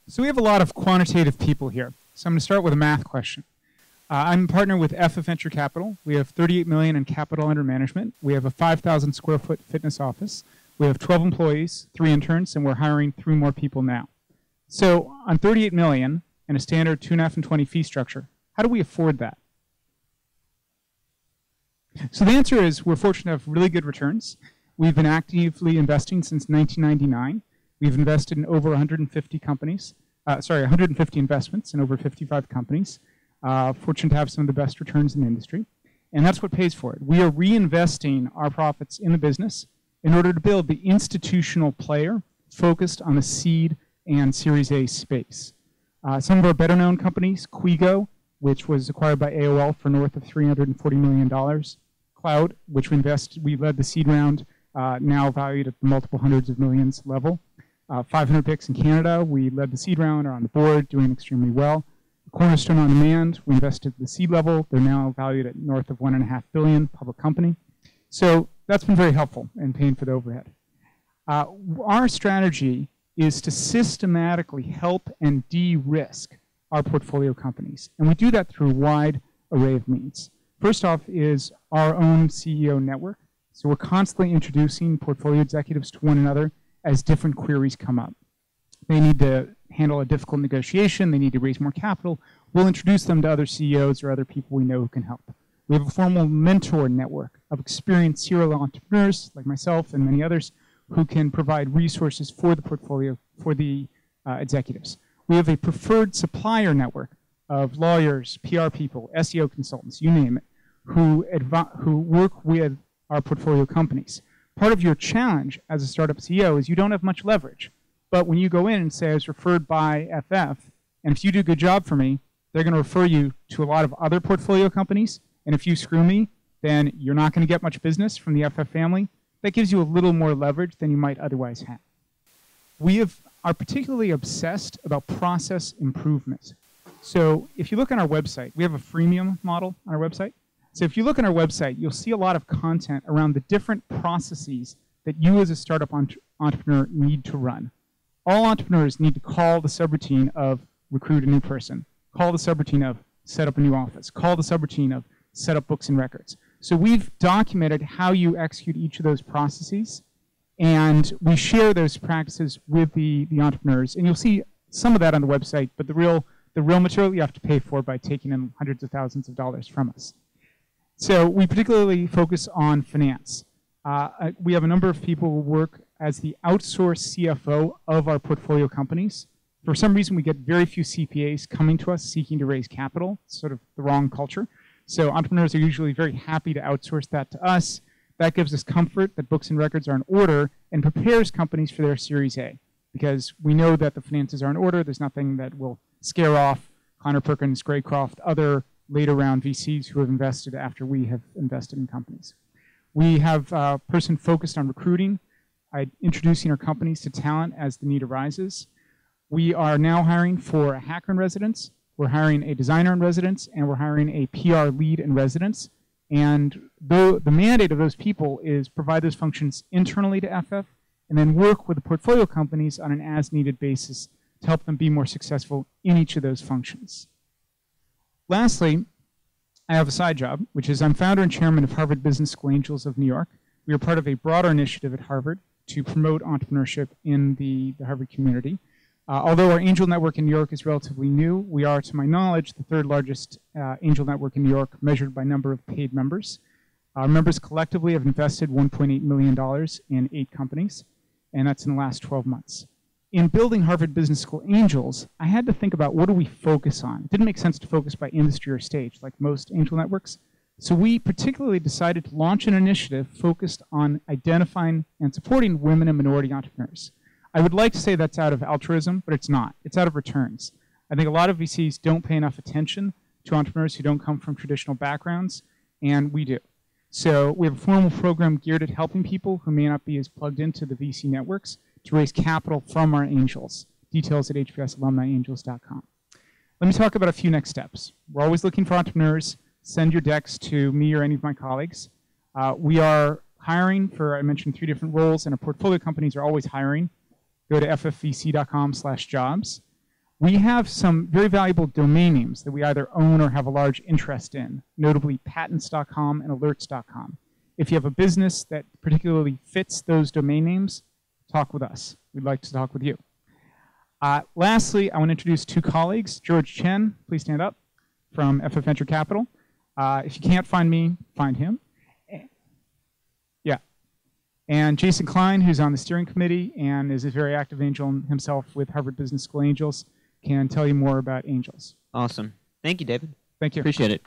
So we have a lot of quantitative people here. So I'm going to start with a math question. I'm a partner with FF Venture Capital. We have $38 million in capital under management. We have a 5,000 square foot fitness office. We have 12 employees, 3 interns, and we're hiring 3 more people now. So on $38 million and a standard 2.5 and 20 fee structure, how do we afford that? So the answer is we're fortunate to have really good returns. We've been actively investing since 1999. We've invested in over 150 companies, 150 investments in over 55 companies. Fortunate to have some of the best returns in the industry. And that's what pays for it. We are reinvesting our profits in the business in order to build the institutional player focused on the seed and Series A space. Some of our better known companies, Quigo, which was acquired by AOL for north of $340 million. Cloud, which we led the seed round, now valued at the multiple hundreds of millions level. 500 picks in Canada, we led the seed round, are on the board, doing extremely well. Cornerstone On Demand, we invested at the seed level. They're now valued at north of $1.5 billion, public company. So that's been very helpful in paying for the overhead. Our strategy is to systematically help and de-risk our portfolio companies. And we do that through a wide array of means. First off is our own CEO network. So we're constantly introducing portfolio executives to one another as different queries come up. They need to handle a difficult negotiation. They need to raise more capital. We'll introduce them to other CEOs or other people we know who can help. We have a formal mentor network of experienced serial entrepreneurs like myself and many others who can provide resources for the portfolio, for the executives. We have a preferred supplier network of lawyers, PR people, SEO consultants, you name it, who work with our portfolio companies. Part of your challenge as a startup CEO is you don't have much leverage. But when you go in and say, I was referred by FF, and if you do a good job for me, they're going to refer you to a lot of other portfolio companies. And if you screw me, then you're not going to get much business from the FF family. That gives you a little more leverage than you might otherwise have. We are particularly obsessed about process improvement. So if you look on our website, we have a freemium model on our website. So if you look on our website, you'll see a lot of content around the different processes that you as a startup entrepreneur need to run. All entrepreneurs need to call the subroutine of recruit a new person, call the subroutine of set up a new office, call the subroutine of set up books and records. So we've documented how you execute each of those processes, and we share those practices with the entrepreneurs. And you'll see some of that on the website, but the real material you have to pay for by taking in hundreds of thousands of dollars from us. So we particularly focus on finance. We have a number of people who work as the outsourced CFO of our portfolio companies. For some reason, we get very few CPAs coming to us seeking to raise capital. It's sort of the wrong culture. So entrepreneurs are usually very happy to outsource that to us. That gives us comfort that books and records are in order and prepares companies for their Series A. Because we know that the finances are in order. There's nothing that will scare off Connor Perkins, Graycroft, other later round VCs who have invested after we have invested in companies. We have a person focused on recruiting, introducing our companies to talent as the need arises. We are now hiring for a hacker in residence, we're hiring a designer in residence, and we're hiring a PR lead in residence. And the mandate of those people is provide those functions internally to FF and then work with the portfolio companies on an as-needed basis to help them be more successful in each of those functions. Lastly, I have a side job, which is I'm founder and chairman of Harvard Business School Angels of New York. We are part of a broader initiative at Harvard to promote entrepreneurship in the Harvard community. Although our angel network in New York is relatively new, we are, to my knowledge, the 3rd largest angel network in New York measured by number of paid members. Our members collectively have invested $1.8 million in 8 companies, and that's in the last 12 months. In building Harvard Business School Angels, I had to think about what do we focus on. It didn't make sense to focus by industry or stage like most angel networks. So we particularly decided to launch an initiative focused on identifying and supporting women and minority entrepreneurs. I would like to say that's out of altruism, but it's not. It's out of returns. I think a lot of VCs don't pay enough attention to entrepreneurs who don't come from traditional backgrounds, and we do. So we have a formal program geared at helping people who may not be as plugged into the VC networks to raise capital from our angels. Details at hbsalumniangels.com. Let me talk about a few next steps. We're always looking for entrepreneurs. Send your decks to me or any of my colleagues. We are hiring for, I mentioned, 3 different roles, and our portfolio companies are always hiring. Go to ffvc.com/jobs. We have some very valuable domain names that we either own or have a large interest in, notably patents.com and alerts.com. If you have a business that particularly fits those domain names, talk with us. We'd like to talk with you. Lastly, I want to introduce two colleagues. George Chen, please stand up, from FF Venture Capital. If you can't find me, find him. Yeah. And Jason Klein, who's on the steering committee and is a very active angel himself with Harvard Business School Angels, can tell you more about angels. Awesome. Thank you, David. Thank you. Appreciate it.